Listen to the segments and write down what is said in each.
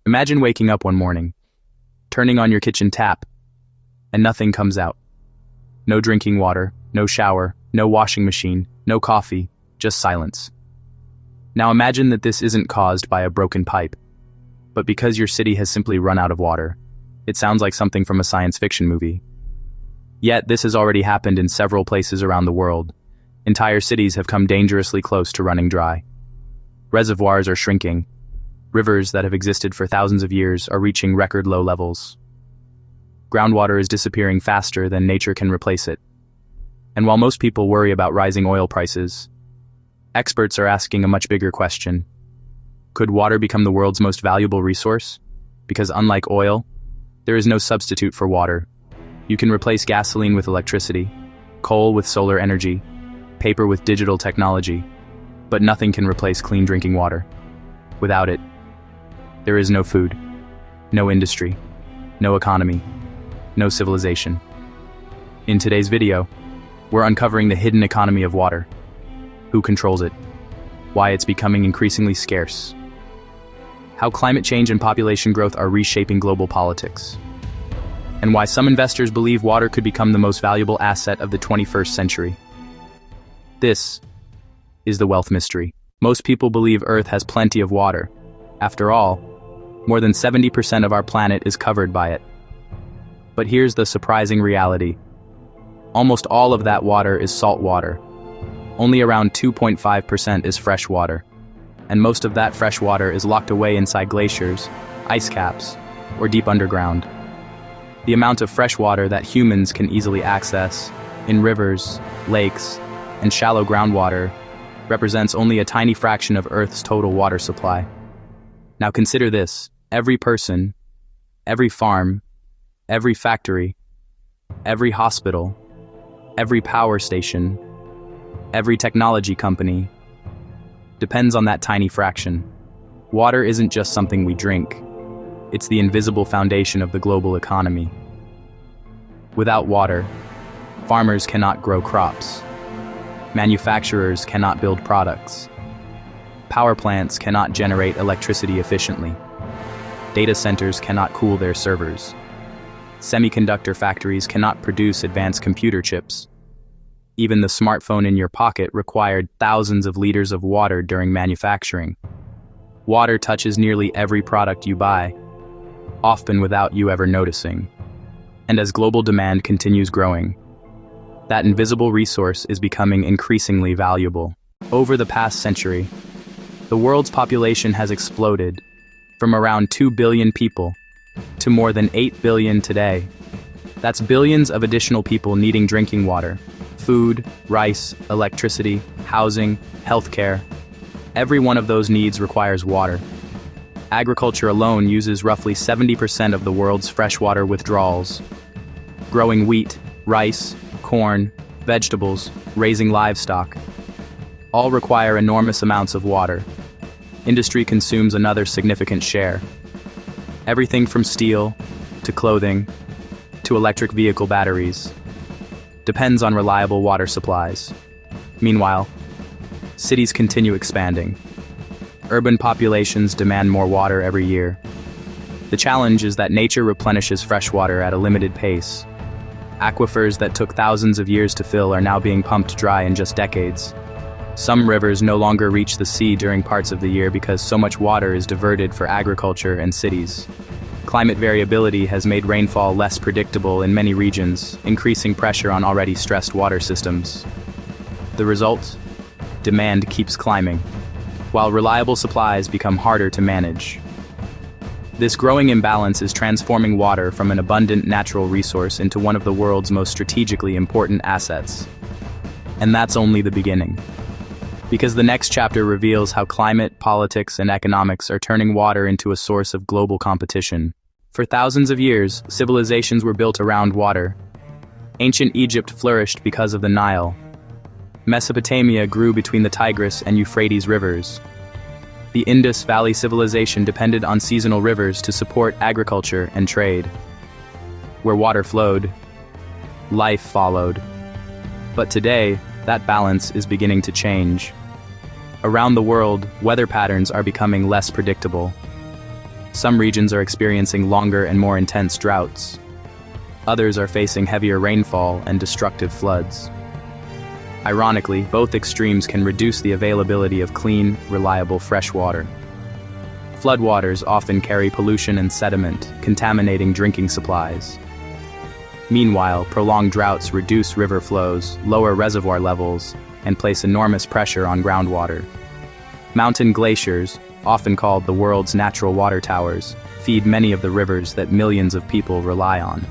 Imagine waking up one morning, turning on your kitchen tap, and nothing comes out. No drinking water, no shower, no washing machine, no coffee, just silence. Now imagine that this isn't caused by a broken pipe, but because your city has simply run out of water. It sounds like something from a science fiction movie. Yet this has already happened in several places around the world. Entire cities have come dangerously close to running dry. Reservoirs are shrinking. Rivers that have existed for thousands of years are reaching record low levels. Groundwater is disappearing faster than nature can replace it. And while most people worry about rising oil prices, experts are asking a much bigger question. Could water become the world's most valuable resource? Because unlike oil, there is no substitute for water. You can replace gasoline with electricity, coal with solar energy, paper with digital technology, but nothing can replace clean drinking water. Without it, there is no food, no industry, no economy, no civilization. In today's video, we're uncovering the hidden economy of water. Who controls it? Why it's becoming increasingly scarce? How climate change and population growth are reshaping global politics? And why some investors believe water could become the most valuable asset of the 21st century. This is the wealth mystery. Most people believe Earth has plenty of water. After all, more than 70% of our planet is covered by it. But here's the surprising reality. Almost all of that water is salt water. Only around 2.5% is fresh water. And most of that fresh water is locked away inside glaciers, ice caps, or deep underground. The amount of fresh water that humans can easily access in rivers, lakes, and shallow groundwater represents only a tiny fraction of Earth's total water supply. Now consider this: every person, every farm, every factory, every hospital, every power station, every technology company depends on that tiny fraction. Water isn't just something we drink. It's the invisible foundation of the global economy. Without water, farmers cannot grow crops. Manufacturers cannot build products. Power plants cannot generate electricity efficiently. Data centers cannot cool their servers. Semiconductor factories cannot produce advanced computer chips. Even the smartphone in your pocket required thousands of liters of water during manufacturing. Water touches nearly every product you buy, often without you ever noticing. And as global demand continues growing, that invisible resource is becoming increasingly valuable. Over the past century, the world's population has exploded from around 2 billion people to more than 8 billion today. That's billions of additional people needing drinking water, food, rice, electricity, housing, healthcare. Every one of those needs requires water. Agriculture alone uses roughly 70% of the world's freshwater withdrawals. Growing wheat, rice, corn, vegetables, raising livestock, all require enormous amounts of water. Industry consumes another significant share. Everything from steel, to clothing, to electric vehicle batteries, depends on reliable water supplies. Meanwhile, cities continue expanding. Urban populations demand more water every year. The challenge is that nature replenishes fresh water at a limited pace. Aquifers that took thousands of years to fill are now being pumped dry in just decades. Some rivers no longer reach the sea during parts of the year because so much water is diverted for agriculture and cities. Climate variability has made rainfall less predictable in many regions, increasing pressure on already stressed water systems. The result? Demand keeps climbing, while reliable supplies become harder to manage. This growing imbalance is transforming water from an abundant natural resource into one of the world's most strategically important assets. And that's only the beginning. Because the next chapter reveals how climate, politics, and economics are turning water into a source of global competition. For thousands of years, civilizations were built around water. Ancient Egypt flourished because of the Nile. Mesopotamia grew between the Tigris and Euphrates rivers. The Indus Valley civilization depended on seasonal rivers to support agriculture and trade. Where water flowed, life followed. But today, that balance is beginning to change. Around the world, weather patterns are becoming less predictable. Some regions are experiencing longer and more intense droughts. Others are facing heavier rainfall and destructive floods. Ironically, both extremes can reduce the availability of clean, reliable fresh water. Floodwaters often carry pollution and sediment, contaminating drinking supplies. Meanwhile, prolonged droughts reduce river flows, lower reservoir levels, and place enormous pressure on groundwater. Mountain glaciers, often called the world's natural water towers, feed many of the rivers that millions of people rely on.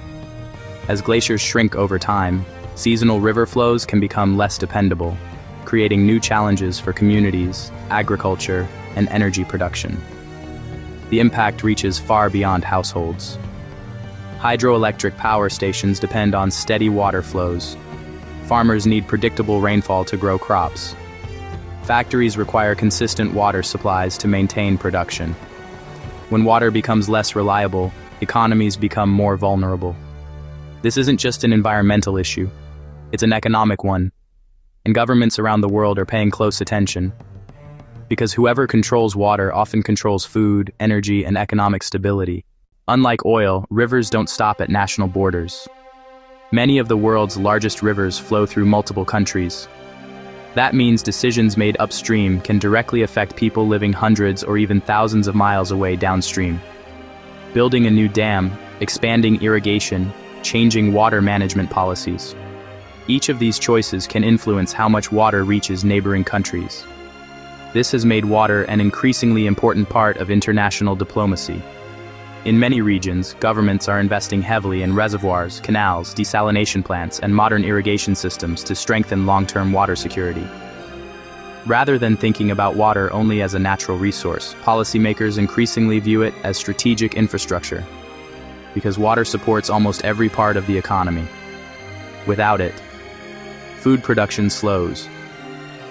As glaciers shrink over time, seasonal river flows can become less dependable, creating new challenges for communities, agriculture, and energy production. The impact reaches far beyond households. Hydroelectric power stations depend on steady water flows. Farmers need predictable rainfall to grow crops. Factories require consistent water supplies to maintain production. When water becomes less reliable, economies become more vulnerable. This isn't just an environmental issue, it's an economic one, and governments around the world are paying close attention. Because whoever controls water often controls food, energy, and economic stability. Unlike oil, rivers don't stop at national borders. Many of the world's largest rivers flow through multiple countries. That means decisions made upstream can directly affect people living hundreds or even thousands of miles away downstream. Building a new dam, expanding irrigation, changing water management policies. Each of these choices can influence how much water reaches neighboring countries. This has made water an increasingly important part of international diplomacy. In many regions, governments are investing heavily in reservoirs, canals, desalination plants, and modern irrigation systems to strengthen long-term water security. Rather than thinking about water only as a natural resource, policymakers increasingly view it as strategic infrastructure, because water supports almost every part of the economy. Without it, food production slows,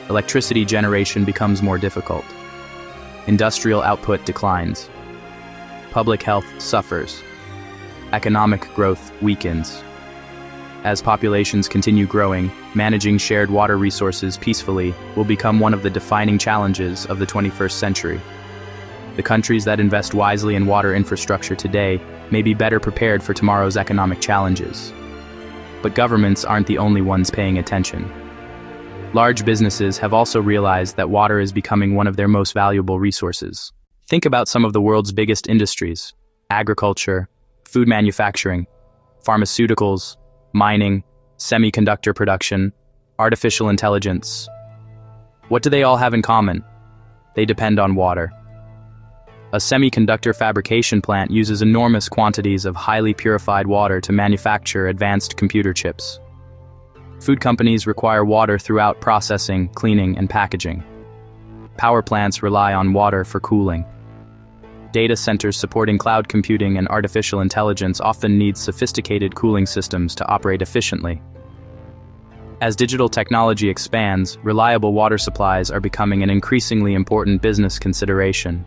electricity generation becomes more difficult, industrial output declines, public health suffers, economic growth weakens. As populations continue growing, managing shared water resources peacefully will become one of the defining challenges of the 21st century. The countries that invest wisely in water infrastructure today may be better prepared for tomorrow's economic challenges. But governments aren't the only ones paying attention. Large businesses have also realized that water is becoming one of their most valuable resources. Think about some of the world's biggest industries: agriculture, food manufacturing, pharmaceuticals, mining, semiconductor production, artificial intelligence. What do they all have in common? They depend on water. A semiconductor fabrication plant uses enormous quantities of highly purified water to manufacture advanced computer chips. Food companies require water throughout processing, cleaning, and packaging. Power plants rely on water for cooling. Data centers supporting cloud computing and artificial intelligence often need sophisticated cooling systems to operate efficiently. As digital technology expands, reliable water supplies are becoming an increasingly important business consideration.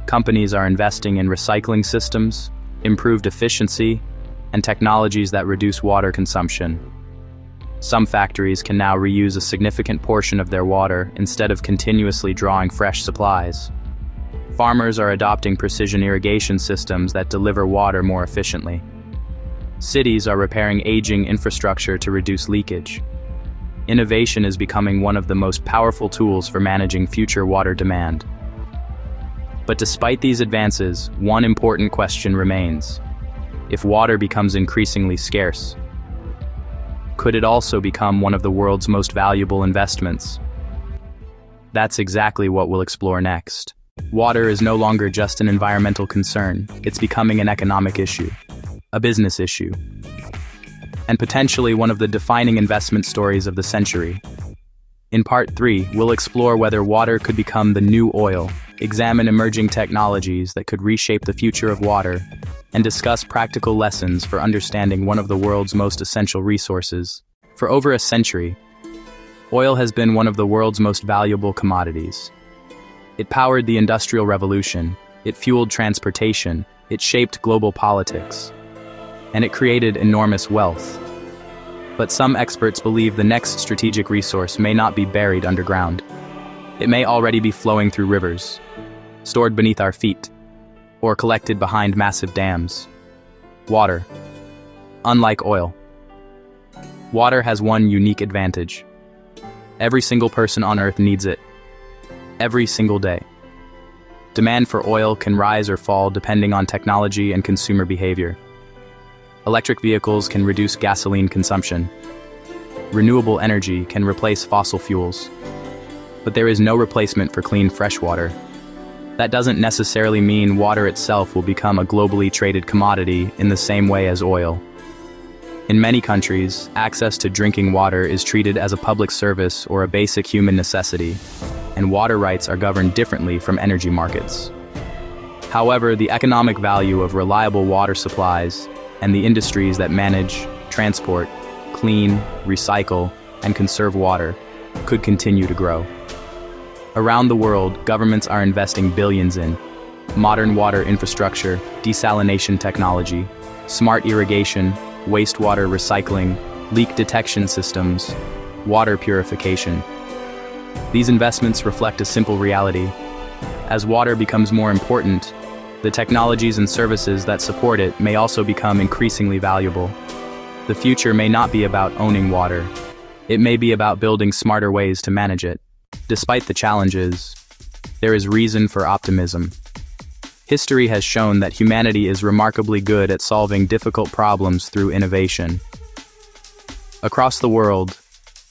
Companies are investing in recycling systems, improved efficiency, and technologies that reduce water consumption. Some factories can now reuse a significant portion of their water instead of continuously drawing fresh supplies. Farmers are adopting precision irrigation systems that deliver water more efficiently. Cities are repairing aging infrastructure to reduce leakage. Innovation is becoming one of the most powerful tools for managing future water demand. But despite these advances, one important question remains. If water becomes increasingly scarce, could it also become one of the world's most valuable investments? That's exactly what we'll explore next. Water is no longer just an environmental concern, it's becoming an economic issue, a business issue, and potentially one of the defining investment stories of the century. In Part 3, we'll explore whether water could become the new oil, examine emerging technologies that could reshape the future of water, and discuss practical lessons for understanding one of the world's most essential resources. For over a century, oil has been one of the world's most valuable commodities. It powered the Industrial Revolution, it fueled transportation, it shaped global politics, and it created enormous wealth. But some experts believe the next strategic resource may not be buried underground. It may already be flowing through rivers, stored beneath our feet, or collected behind massive dams. Water. Unlike oil, water has one unique advantage. Every single person on Earth needs it, every single day. Demand for oil can rise or fall depending on technology and consumer behavior. Electric vehicles can reduce gasoline consumption. Renewable energy can replace fossil fuels. But there is no replacement for clean fresh water. That doesn't necessarily mean water itself will become a globally traded commodity in the same way as oil. In many countries, access to drinking water is treated as a public service or a basic human necessity, and water rights are governed differently from energy markets. However, the economic value of reliable water supplies and the industries that manage, transport, clean, recycle, and conserve water could continue to grow. Around the world, governments are investing billions in modern water infrastructure, desalination technology, smart irrigation, wastewater recycling, leak detection systems, water purification. These investments reflect a simple reality. As water becomes more important, the technologies and services that support it may also become increasingly valuable. The future may not be about owning water. It may be about building smarter ways to manage it. Despite the challenges, there is reason for optimism. History has shown that humanity is remarkably good at solving difficult problems through innovation. Across the world,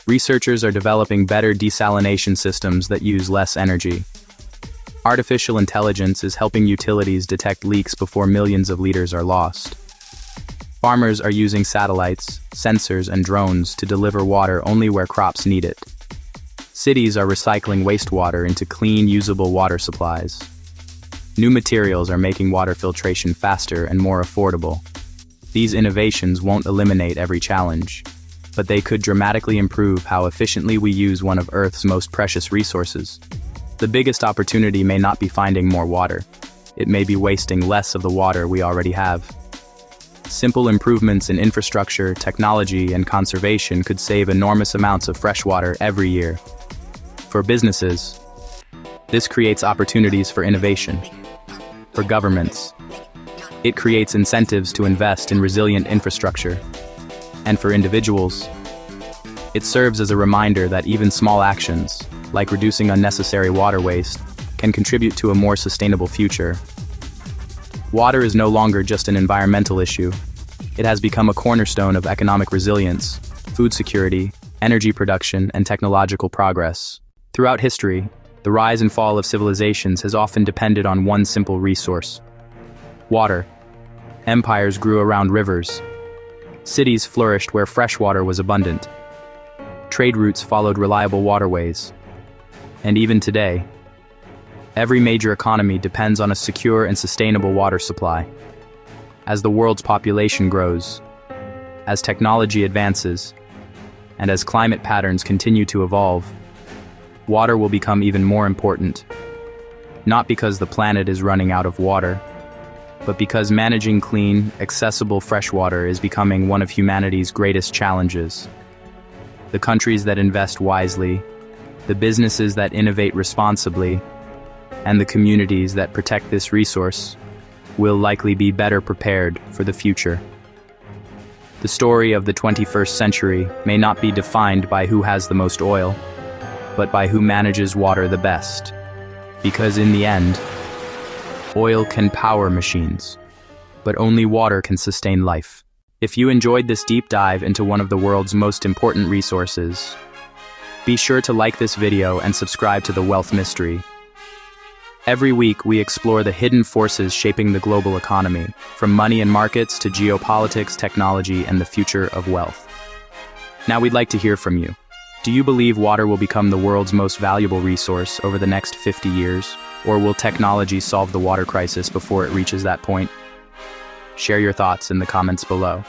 researchers are developing better desalination systems that use less energy. Artificial intelligence is helping utilities detect leaks before millions of liters are lost. Farmers are using satellites, sensors, and drones to deliver water only where crops need it. Cities are recycling wastewater into clean, usable water supplies. New materials are making water filtration faster and more affordable. These innovations won't eliminate every challenge, but they could dramatically improve how efficiently we use one of Earth's most precious resources. The biggest opportunity may not be finding more water. It may be wasting less of the water we already have. Simple improvements in infrastructure, technology, and conservation could save enormous amounts of fresh water every year. For businesses, this creates opportunities for innovation. For governments, it creates incentives to invest in resilient infrastructure. And for individuals, it serves as a reminder that even small actions, like reducing unnecessary water waste, can contribute to a more sustainable future. Water is no longer just an environmental issue. It has become a cornerstone of economic resilience, food security, energy production, and technological progress. Throughout history, the rise and fall of civilizations has often depended on one simple resource: water. Empires grew around rivers. Cities flourished where fresh water was abundant. Trade routes followed reliable waterways. And even today, every major economy depends on a secure and sustainable water supply. As the world's population grows, as technology advances, and as climate patterns continue to evolve, water will become even more important. Not because the planet is running out of water, but because managing clean, accessible fresh water is becoming one of humanity's greatest challenges. The countries that invest wisely, the businesses that innovate responsibly, and the communities that protect this resource will likely be better prepared for the future. The story of the 21st century may not be defined by who has the most oil, but by who manages water the best. Because in the end, oil can power machines, but only water can sustain life. If you enjoyed this deep dive into one of the world's most important resources, be sure to like this video and subscribe to The Wealth Mystery. Every week, we explore the hidden forces shaping the global economy, from money and markets to geopolitics, technology, and the future of wealth. Now we'd like to hear from you. Do you believe water will become the world's most valuable resource over the next 50 years? Or will technology solve the water crisis before it reaches that point? Share your thoughts in the comments below.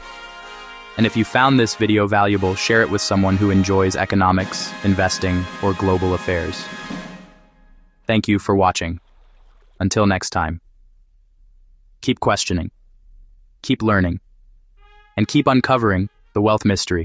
And if you found this video valuable, share it with someone who enjoys economics, investing, or global affairs. Thank you for watching. Until next time. Keep questioning, keep learning, and keep uncovering the wealth mystery.